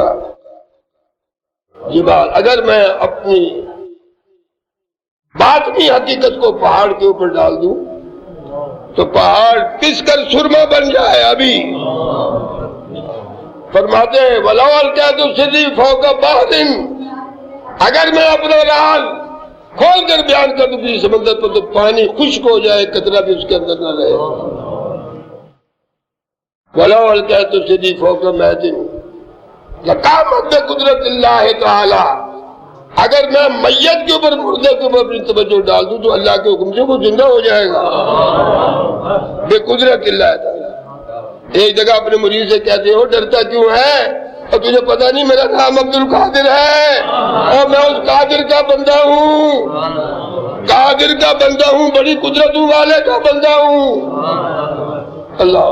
جبال، اگر میں اپنی باطنی حقیقت کو پہاڑ کے اوپر ڈال دوں تو پہاڑ پس کر سرما بن جائے. ابھی فرماتے ہیں وَلَوْ أَلْقَيْتُ سِرِّي فَوْقَ بَحْرٍ، اگر میں اپنا راز کھول کر بیان کر دوں کسی سمندر پر تو پانی خشک ہو جائے، قطرہ بھی اس کے اندر نہ رہے. وَلَوْ أَلْقَيْتُ سِرِّي فَوْقَ مَيْتٍ لَقَامَتْ بِقُدْرَتِ اللَّهِ تَعَالَى، اگر میں میت کے اوپر مردے کے اوپر اپنی توجہ ڈال دوں تو اللہ کے حکم سے وہ زندہ ہو جائے گا بقدرت اللہ تعالی. ایک جگہ اپنے مرید سے کہتے ہو ڈرتا کیوں ہے، اور تجھے پتہ نہیں میرا نام عبد القادر ہے اور میں اس قادر کا بندہ ہوں، قادر کا بندہ ہوں، بڑی قدرتوں والے کا بندہ ہوں. اللہ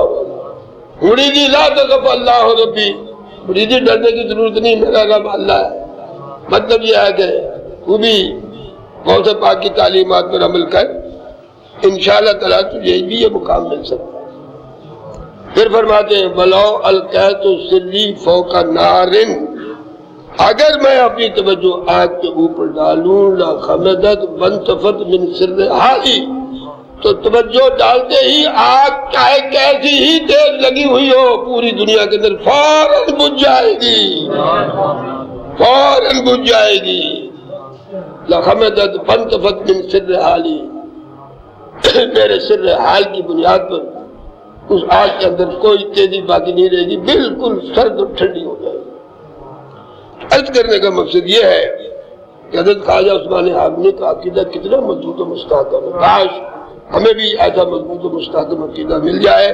مریدی لا تخف اللہ ربی، مریدی ڈرنے کی ضرورت نہیں، میرا رب اللہ ہے. مطلب یہ ہے کہ وہ بھی غوث پاک کی تعلیمات پر عمل کر، انشاءاللہ تعالیٰ تجھے بھی یہ مقام مل سکتا ہے. پھر فرماتے ہیں وَلَوْ أَلْقَيْتُ سِرِّي فَوْقَ نَارٍ، اگر میں اپنی توجہ آگ کے اوپر ڈالوں لَخَمَدَتْ وَانْتَفَتْ مِنْ سِرِّ حَالِي، تو توجہ ڈالتے ہی آگ چاہے کیسی ہی تیز لگی ہوئی ہو پوری دنیا کے اندر فوراً بجھ جائے گی، فوراً بجھ جائے گی. لَخَمَدَتْ وَانْتَفَتْ مِنْ سِرِّ حَالِي، میرے سر حال کی بنیاد پر اس آگ کے اندر کوئی تیزی باقی نہیں رہے گی، بالکل سرد اور ٹھنڈی ہو جائے گی. عرض کرنے کا مقصد یہ ہے کہ حضرت خواجہ عثمان حاکمی کا عقیدہ کتنا مضبوط و مستحکم ہے. کاش ہمیں بھی ایسا مضبوط و مستحکم عقیدہ مل جائے.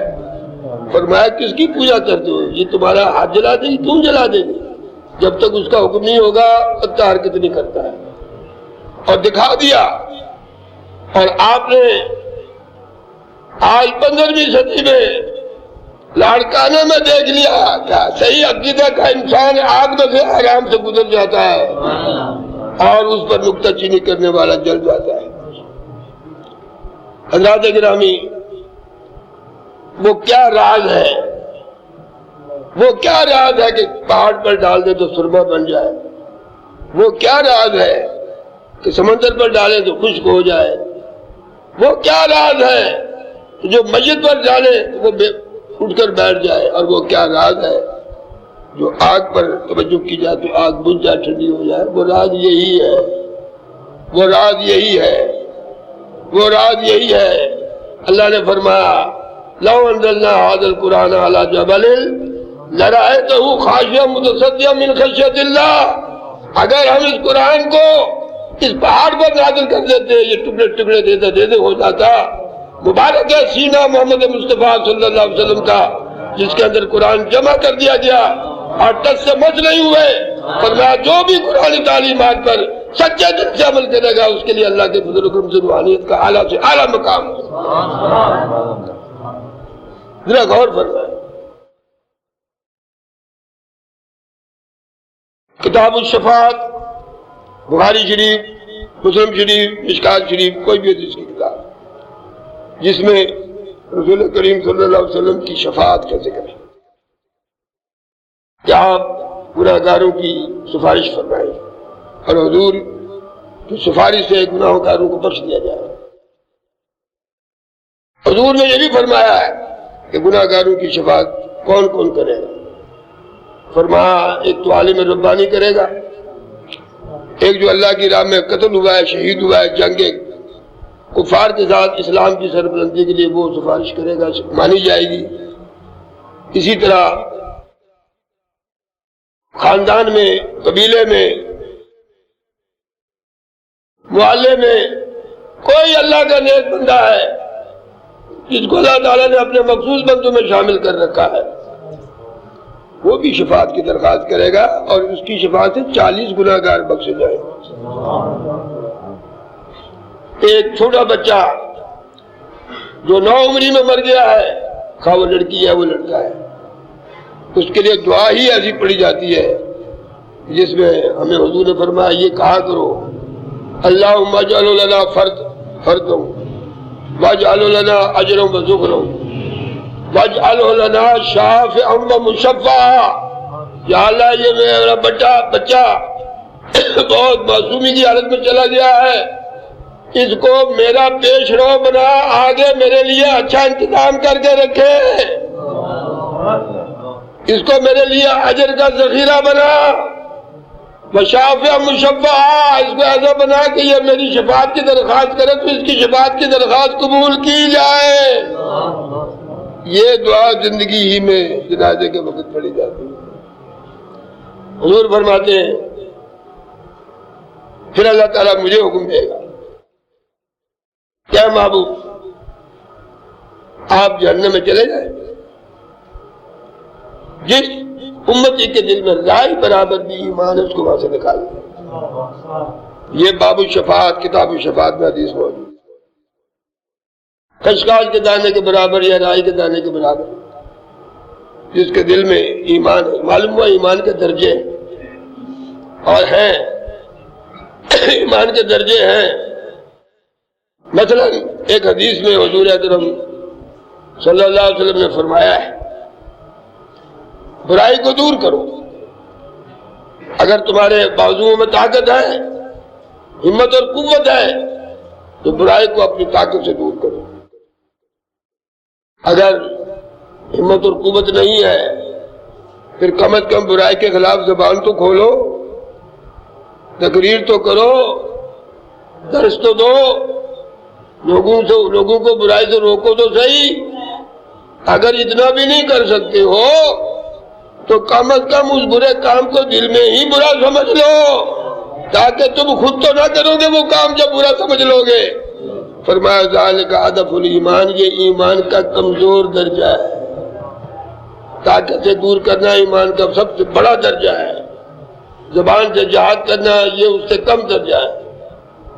فرمایا کس کی پوجا کرتے ہو، یہ تمہارا ہاتھ جلا دے گی، کیوں جلا دے گی؟ جب تک اس کا حکم نہیں ہوگا کتا حرکت نہیں کرتا ہے، اور دکھا دیا۔ اور آپ نے آج 15ویں صدی میں لاڑکانہ میں دیکھ لیا کیا صحیح عقیدہ کا انسان آگ میں سے آرام سے گزر جاتا ہے اور اس پر نکتہ چینی کرنے والا جل جاتا ہے۔ حضرات گرامی، وہ کیا راز ہے، وہ کیا راز ہے کہ پہاڑ پر ڈال دے تو سرما بن جائے؟ وہ کیا راز ہے کہ سمندر پر ڈالے تو خشک ہو جائے؟ وہ کیا راز ہے کہ جو مسجد پر ڈالے وہ اٹھ کر بیٹھ جائے؟ اور وہ کیا راز ہے جو آگ پر توجہ کی جائے تو آگ بجھ جائے، ٹھنڈی ہو جائے؟ وہ راز یہی ہے، وہ راز یہی ہے، وہ راز یہی ہے۔ اللہ نے فرمایا لو انزلنا هذا القرآن على جبل لرأيته خاشعا متصدعا من خشیۃ اللہ، اگر ہم اس قرآن کو اس پہاڑ پر نازل کر دیتے، یہ ٹکڑے ٹکڑے دیتے ہو جاتا۔ مبارک ہے سینہ محمد مصطفیٰ صلی اللہ علیہ وسلم کا جس کے اندر قرآن جمع کر دیا گیا اور ٹس سے مچ نہیں ہوئے۔ فرمایا جو بھی قرآنی تعلیمات پر سچے دل سے عمل کرے گا اس کے لیے اللہ کے فضل و کرم سے روحانیت کا اعلیٰ سے اعلیٰ مقام ہے۔ ذرا غور فرمائیں، کتاب الشفاعت، بخاری شریف، مسلم شریف، مشکات شریف، کوئی بھی حدیث کی کتاب جس میں رسول کریم صلی اللہ علیہ وسلم کی شفاعت کا ذکر ہے کہ آپ گناہگاروں کی سفارش فرمائیں اور حضور کی سفارش سے گناہگاروں کو بخش دیا جائے۔ حضور نے یہ بھی فرمایا ہے کہ گناہگاروں کی شفاعت کون کون کرے گا؟ فرمایا ایک تو عالم ربانی کرے گا، ایک جو اللہ کی راہ میں قتل ہوا ہے، شہید ہوا ہے جنگ کفار کے ساتھ اسلام کی سربلندی کے لیے، وہ سفارش کرے گا، مانی جائے گی۔ اسی طرح خاندان میں، قبیلے میں، محلے میں کوئی اللہ کا نیک بندہ ہے جس کو اللہ تعالیٰ نے اپنے مخصوص بندوں میں شامل کر رکھا ہے، وہ بھی شفاعت کی درخواست کرے گا اور اس کی شفاعت سے 40 گناہگار بخشے جائیں۔ ایک چھوٹا بچہ جو 9 عمری میں مر گیا ہے، خواہ وہ لڑکی ہے وہ لڑکا ہے، اس کے لیے دعا ہی ایسی پڑھی جاتی ہے جس میں ہمیں حضور نے فرمایا یہ کہا کرو اللہم اجعل لنا فردا واجعل لنا اجرا وذخرا واجعل لنا شافعا ومشفعا۔ یا اللہ یہ میرا بچہ بہت معصومی کی حالت میں چلا گیا ہے، اس کو میرا پیش رو بنا، آگے میرے لیے اچھا انتظام کر کے رکھے، اس کو میرے لیے اجر کا ذخیرہ بنا، وشافع مشفعہ، اس کو ایسا بنا کہ یہ میری شفاعت کی درخواست کرے تو اس کی شفاعت کی درخواست قبول کی جائے۔ یہ دعا زندگی ہی میں جنازے کے وقت پڑھی جاتی ہے۔ حضور فرماتے ہیں پھر اللہ تعالیٰ مجھے حکم دے گا، کیا محبوب آپ جہنم میں چلے جائیں، جس امتی کے دل میں رائی برابر بھی ایمان ہے اس کو وہاں سے نکال دیں۔ یہ باب الشفاعت، کتاب الشفاعت میں حدیث موجود، خشخاش کے دانے کے برابر یا رائی کے دانے کے برابر جس کے دل میں ایمان ہے۔ معلوم ہوا ایمان کے درجے اور ہیں، ایمان کے درجے ہیں۔ مثلا ایک حدیث میں حضور اکرم صلی اللہ علیہ وسلم نے فرمایا ہے برائی کو دور کرو، اگر تمہارے بازوؤں میں طاقت ہے، ہمت اور قوت ہے تو برائی کو اپنی طاقت سے دور کرو، اگر ہمت اور قوت نہیں ہے پھر کم از کم برائی کے خلاف زبان تو کھولو، تقریر تو کرو، درس تو دو، لوگوں کو برائی سے روکو تو صحیح۔ اگر اتنا بھی نہیں کر سکتے ہو تو کم از کم اس برے کام کو دل میں ہی برا سمجھ لو، تاکہ تم خود تو نہ کرو گے وہ کام جب برا سمجھ لو گے۔ فرمایا ذالک اضعف الایمان، یہ ایمان کا کمزور درجہ ہے، طاقت سے دور کرنا ایمان کا سب سے بڑا درجہ ہے۔ زبان سے جہاد کرنا یہ اس سے کم درجہ ہے.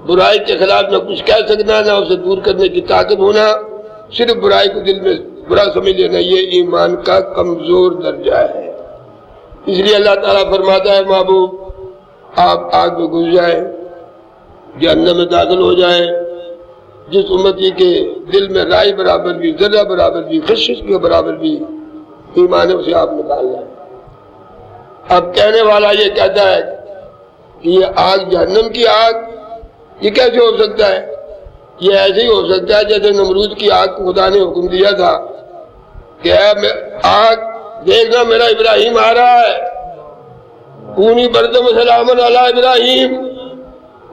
برائی کے خلاف نہ کچھ کہہ سکنا، نہ اسے دور کرنے کی طاقت ہونا، صرف برائی کو دل میں برا سمجھ لینا، یہ ایمان کا کمزور درجہ ہے. اس لیے اللہ تعالیٰ فرماتا ہے محبوب آپ آگ میں گھس جائیں، جہنم میں داخل ہو جائیں، جس امتی کے دل میں رائی برابر بھی، ذرہ برابر بھی، خشش کے برابر بھی ایمان ہے، اسے آپ نکال لیں. اب کہنے والا یہ کہتا ہے کہ یہ آگ جہنم کی آگ یہ کیسے ہو سکتا ہے؟ یہ ایسے ہی ہو سکتا ہے جیسے نمرود کی آگ کو خدا نے حکم دیا تھا کہ اے آگ دیکھنا میرا ابراہیم آ رہا ہے، کونی بردم سلام علی ابراہیم.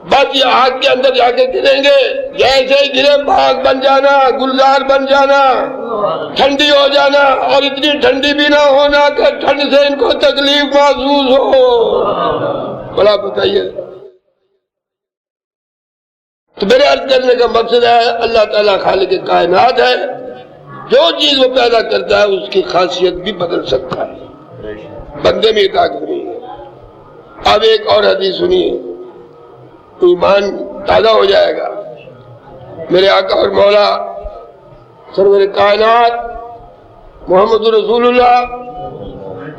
بس یہ آگ کے اندر جا کے گریں گے، جیسے ہی گرے باغ بن جانا، گلزار بن جانا، ٹھنڈی ہو جانا، اور اتنی ٹھنڈی بھی نہ ہونا کہ ٹھنڈ سے ان کو تکلیف محسوس ہو. بڑا بتائیے. تو میرے عرض کرنے کا مقصد ہے اللہ تعالیٰ خالق کائنات ہے، جو چیز وہ پیدا کرتا ہے اس کی خاصیت بھی بدل سکتا ہے، بندے میں طاقت نہیں ہے. اب ایک اور حدیث سنیے، ایمان تازہ ہو جائے گا. میرے آقا اور مولا سرور کائنات محمد رسول اللہ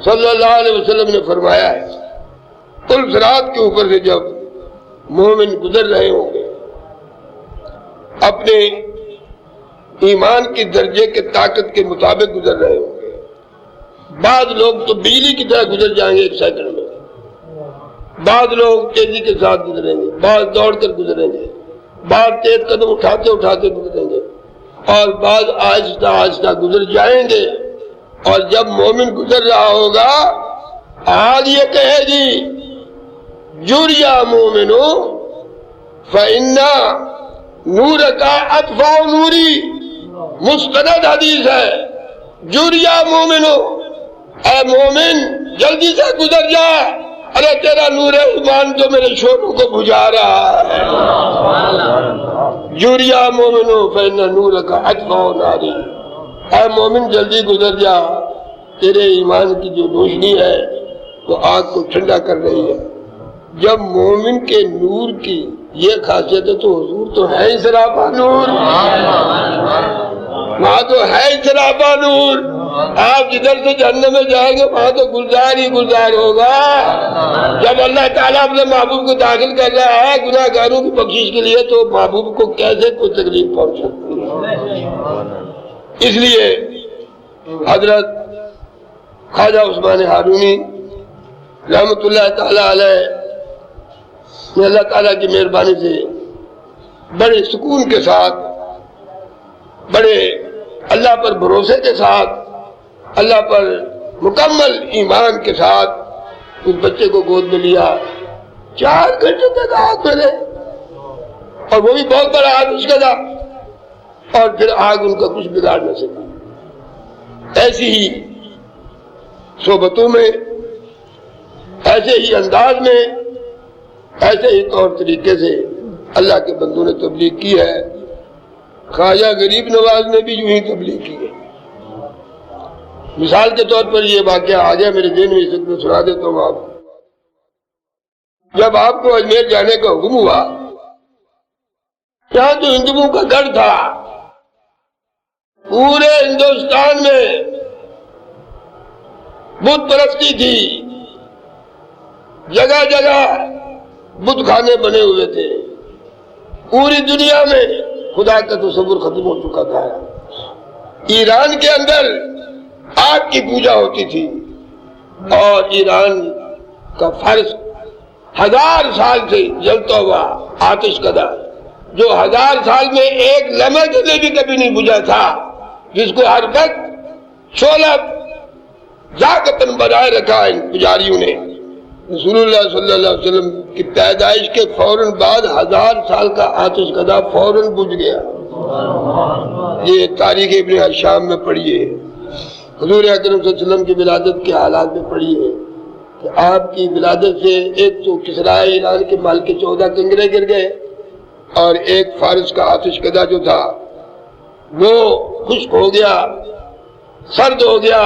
صلی اللہ علیہ وسلم نے فرمایا ہے پل صراط کے اوپر سے جب مومن گزر رہے ہوں گے اپنے ایمان کی درجے کے طاقت کے مطابق گزر رہے ہوں گے. بعض لوگ تو بجلی کی طرح گزر جائیں گے ایک سیکنڈ میں، بعض لوگ تیزی کے ساتھ گزریں گے، بعض دوڑ کر گزریں گے، بعض تیز قدم اٹھاتے اٹھاتے گزریں گے، اور بعض آہستہ آہستہ گزر جائیں گے. اور جب مومن گزر رہا ہوگا آج یہ کہے گی جُریا مومنو فَإِنَّا نور کا اطفاء نوری. مستند حدیث ہے، جُریا مومنو، اے مومن جلدی سے گزر جا، ارے تیرا نور ایمان تو میرے شعلوں کو بجھا رہا ہے. جُریا مومنو فَإِنَّ نورک اطفاء ناری. اے مومن جلدی گزر جا، تیرے ایمان کی جو روشنی ہے وہ آگ کو ٹھنڈا کر رہی ہے. جب مومن کے نور کی یہ خاصیت ہے تو حضور تو ہے ہی سراپا نور، وہاں تو ہے ہی سراپا نور. آپ جدھر سے جہنم میں جائیں گے وہاں تو گلزار ہی گلزار ہوگا. جب اللہ تعالیٰ اپنے محبوب کو داخل کر رہا ہے گناہ گاروں کی بخشش کے لیے تو محبوب کو کیسے کوئی تکلیف پہنچ سکتی ہے؟ اس لیے حضرت خواجہ عثمان ہارونی رحمت اللہ تعالیٰ علیہ نے اللہ تعالیٰ کی مہربانی سے بڑے سکون کے ساتھ، بڑے اللہ پر بھروسے کے ساتھ، اللہ پر مکمل ایمان کے ساتھ اس بچے کو گود میں لیا. 4 گھنٹے تک آگ میں رہے، اور وہ بھی بہت بڑا آتش کا تھا، اور پھر آگ ان کا کچھ بگاڑ نہ سکی. ایسی ہی صحبتوں میں، ایسے ہی انداز میں، ایسے ہی طور طریقے سے اللہ کے بندوں نے تبلیغ کی ہے. خواجہ غریب نواز نے بھی یوں ہی تبلیغ کی ہے. مثال کے طور پر یہ واقعہ آ گیا میرے ذہن میں، میں سنا دیتا ہوں آپ. جب آپ کو اجمیر جانے کا حکم ہوا، یہاں تو ہندوؤں کا گھر تھا، پورے ہندوستان میں بت پرستی تھی، جگہ جگہ بت خانے بنے ہوئے تھے، پوری دنیا میں خدا کا تصور ختم ہو چکا تھا. ایران کے اندر آگ کی پوجا ہوتی تھی، اور ایران کا فرض 1000 سال سے جلتا ہوا آتش کدا، جو 1000 سال میں ایک لمحے کے لیے بھی کبھی نہیں بجھا تھا، جس کو ہر وقت شعلہ جاگتن بنائے رکھا ان پجاریوں نے. رسول اللہ صلی اللہ علیہ وسلم کی پیدائش کے فوراً بعد 1000 سال کا آتش کدا فوراً بجھ گیا. یہ تاریخ ابن ہشام میں پڑھیے، حضور اکرم صلی اللہ علیہ وسلم کی ولادت کے حالات میں پڑھیے کہ آپ کی ولادت سے ایک تو کسرا ایران کے مال کے 14 کنگرے گر گئے، اور ایک فارس کا آتش کدا جو تھا وہ خشک ہو گیا، سرد ہو گیا.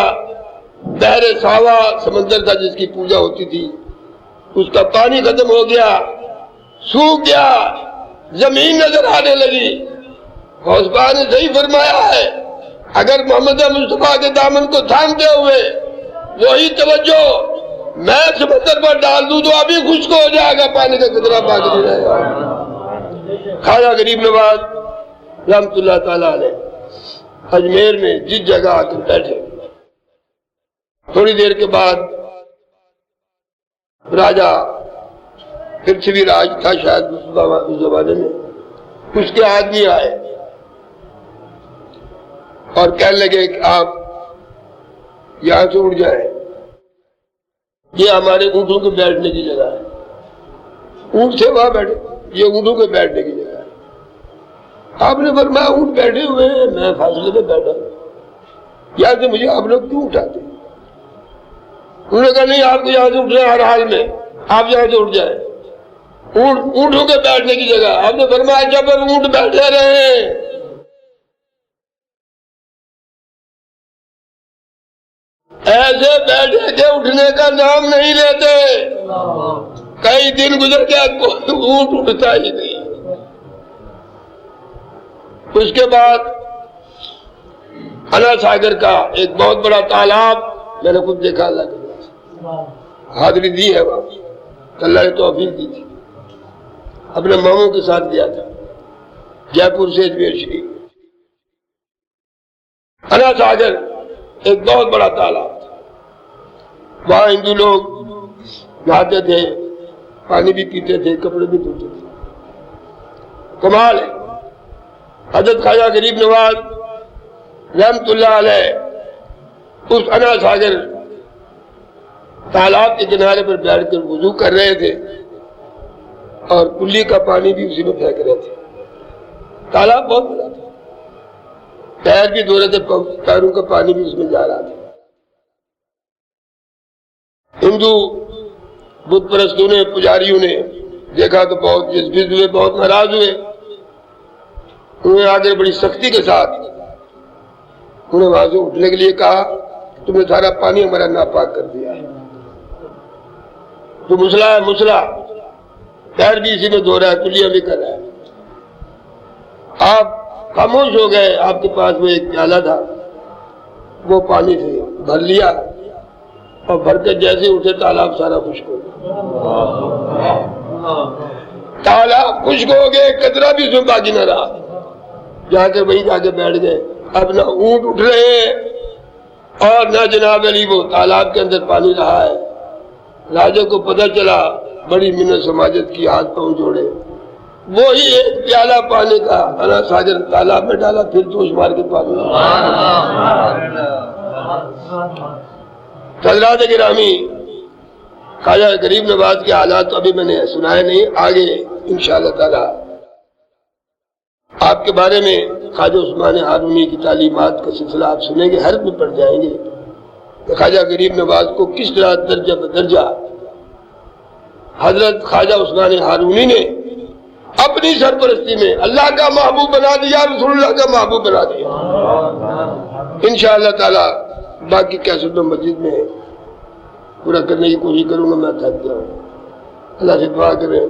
بحر ساوا سمندر تھا جس کی پوجا ہوتی تھی، اس کا پانی ختم ہو گیا، سوکھ گیا، زمین نظر آنے لگی۔ غوث پاک نے صحیح فرمایا ہے، اگر محمد مصطفیٰ کے دامن کو تھامتے ہوئے وہی توجہ میں سمندر پر ڈال دوں تو ابھی خشک ہو جائے گا، پانی کا قطرہ باقی نہیں رہے گا۔ خواجہ غریب نواز رحمت اللہ تعالیٰ علیہ اجمیر میں جس جگہ آ کر بیٹھے، تھوڑی دیر کے بعد راجہ پرتھوی راج تھا شاید اس زمانے میں، اس کے آدمی آئے اور کہنے لگے کہ آپ یہاں سے اٹھ جائیں، یہ ہمارے اونٹوں کے بیٹھنے کی جگہ ہے۔ اونٹ سے وہاں بیٹھے، یہ اونٹوں کے بیٹھنے کی جگہ ہے۔ آپ نے فرمایا اونٹ بیٹھے ہوئے ہیں، میں فاصلے میں بیٹھا ہوں، یہاں سے مجھے آپ لوگ کیوں اٹھاتے؟ انہوں نے کہا نہیں، آپ کو یہاں سے اٹھنا ہے ہر حال میں، آپ یہاں سے اٹھ جائیں، اونٹوں کے بیٹھنے کی جگہ۔ آپ نے فرمایا جب اونٹ بیٹھے رہے ایسے بیٹھے کہ اٹھنے کا نام نہیں لیتے، کئی دن گزر گیا کوئی اونٹ اٹھتا ہی نہیں۔ اس کے بعد انا ساگر کا ایک بہت بڑا تالاب میں نے خود دیکھا، اللہ کے حاضری دی ہے وہاں، اللہ نے توفیق دی تھی، اپنے ماموں کے ساتھ گیا تھا جے پور سے اجمیر شریف۔ انا ساگر ایک بہت بڑا تالاب تھا، وہاں ہندو لوگ نہاتے تھے، پانی بھی پیتے تھے، کپڑے بھی دھوتے تھے۔ کمال ہے، حضرت خواجہ غریب نواز رحمت اللہ علیہ اس انا ساگر تالاب کے کنارے پر بیٹھ کر وضو کر رہے تھے اور کلی کا پانی بھی اسی میں پھینک رہے تھے۔ تالاب بہت بڑا تھا، پیر بھی دھو رہے تھے، پیروں کا پانی بھی اس میں جا رہا تھا۔ ہندو بت پرستوں نے، پجاریوں نے دیکھا تو بہت جذبیت ہوئے، بہت ناراض ہوئے۔ انہوں نے آگے بڑی سختی کے ساتھ انہیں وہاں سے اٹھنے کے لیے کہا، تم نے سارا پانی ہمارا ناپاک کر دیا ہے، تو مسئلہ ہے مسئلہ، پیر بھی اسی میں دھو رہا ہے، کلیاں بھی کر رہا ہے۔ آپ خاموش ہو گئے۔ آپ کے پاس وہ ایک پیالہ تھا، وہ پانی سے بھر لیا اور بھر کے جیسے اٹھے تالاب سارا خشک ہو گیا، تالاب خشک ہو گئے، قطرہ بھی اس میں باقی نہ رہا۔ جا کے وہیں جا کے بیٹھ گئے۔ اب نہ اونٹ اٹھ رہے ہیں اور نہ جناب علی وہ تالاب کے اندر پانی رہا ہے۔ راجہ کو پتہ چلا، بڑی منت سماجت کی، ہاتھ پاؤں جوڑے، وہی ایک پیالہ پانی کا انا ساگر تالاب میں ڈالا، پھر جوش مار کے پانی۔ حضرات گرامی، خواجہ غریب نواز کے حالات ابھی میں نے سنائے نہیں، آگے انشاءاللہ تعالی آپ کے بارے میں خواجہ عثمان ہارونی کی تعلیمات کا سلسلہ آپ سنیں گے، حیرت میں پڑ جائیں گے کہ خواجہ غریب نواز کو کس طرح درجہ بدرجہ حضرت خواجہ عثمان ہارونی نے اپنی سرپرستی میں اللہ کا محبوب بنا دیا، رسول اللہ کا محبوب بنا دیا۔ انشاءاللہ تعالی باقی کیسٹ میں مسجد میں پورا کرنے کی کوشش کروں گا، میں تھک گیا ہوں۔ اللہ سے دعا کریں